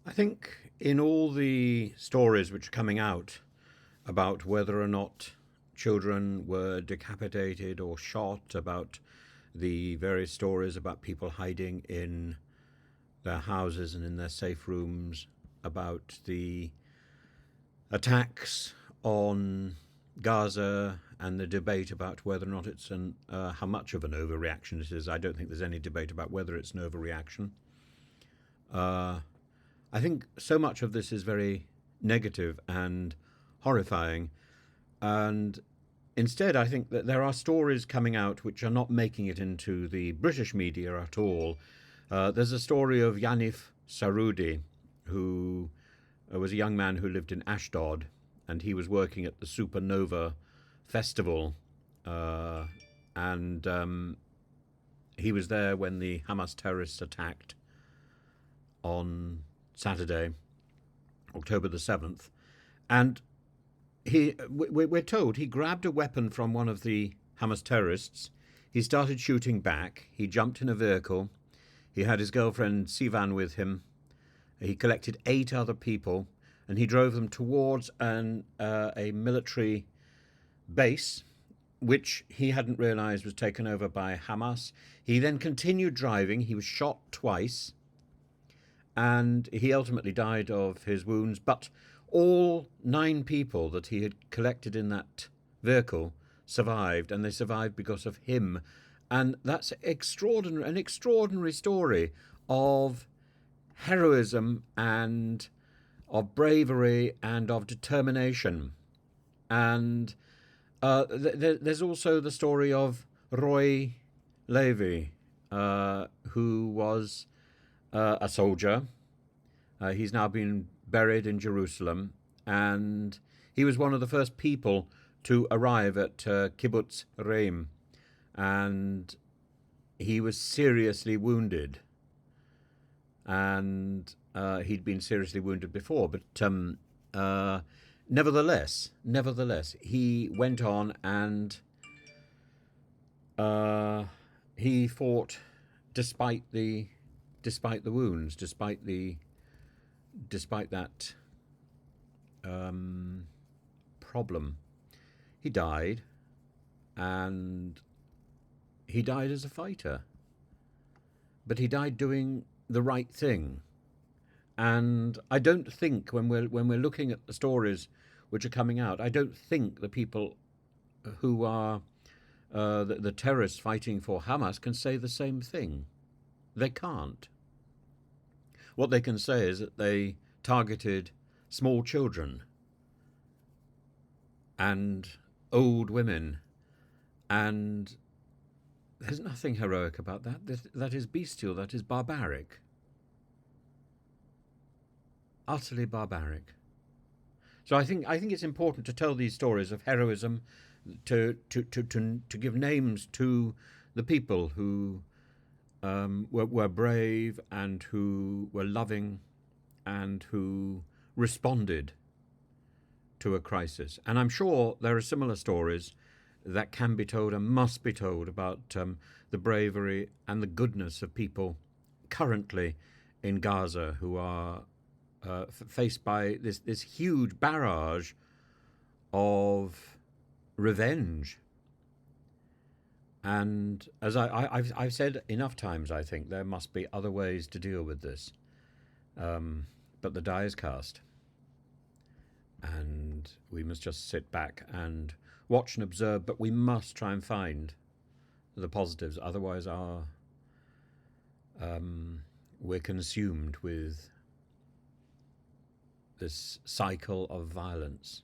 I think in all the stories which are coming out about whether or not children were decapitated or shot, about the various stories about people hiding in their houses and in their safe rooms, about the attacks on Gaza and the debate about whether or not how much of an overreaction it is. I don't think there's any debate about whether it's an overreaction. Uh, I think so much of this is very negative and horrifying. And instead, I think that there are stories coming out which are not making it into the British media at all. There's a story of Yanif Sarudi, who was a young man who lived in Ashdod, and he was working at the Supernova Festival. And he was there when the Hamas terrorists attacked on Saturday, October the 7th. And we're told he grabbed a weapon from one of the Hamas terrorists. He started shooting back. He jumped in a vehicle. He had his girlfriend Sivan with him. He collected 8 other people, and he drove them towards a military base, which he hadn't realized was taken over by Hamas. He then continued driving. He was shot twice, and he ultimately died of his wounds. But all 9 people that he had collected in that vehicle survived, and they survived because of him. And that's extraordinary, an extraordinary story of heroism and of bravery and of determination. And there's also the story of Roy Levy, who was a soldier. He's now been buried in Jerusalem, and he was one of the first people to arrive at Kibbutz Reim, and he was seriously wounded. And he'd been seriously wounded before, but nevertheless, he went on and he fought despite the wounds, despite that problem. He died, and he died as a fighter, but he died doing the right thing. And I don't think when we're looking at the stories which are coming out, I don't think the people who are the terrorists fighting for Hamas can say the same thing. They can't. What they can say is that they targeted small children and old women, and there's nothing heroic about that. That is bestial. That is barbaric. Utterly barbaric. So I think it's important to tell these stories of heroism, to give names to the people who were brave and who were loving and who responded to a crisis. And I'm sure there are similar stories that can be told and must be told about the bravery and the goodness of people currently in Gaza who are faced by this huge barrage of revenge. And as I've said enough times, I think there must be other ways to deal with this. But the die is cast, and we must just sit back and watch and observe. But we must try and find the positives. Otherwise, we're consumed with this cycle of violence.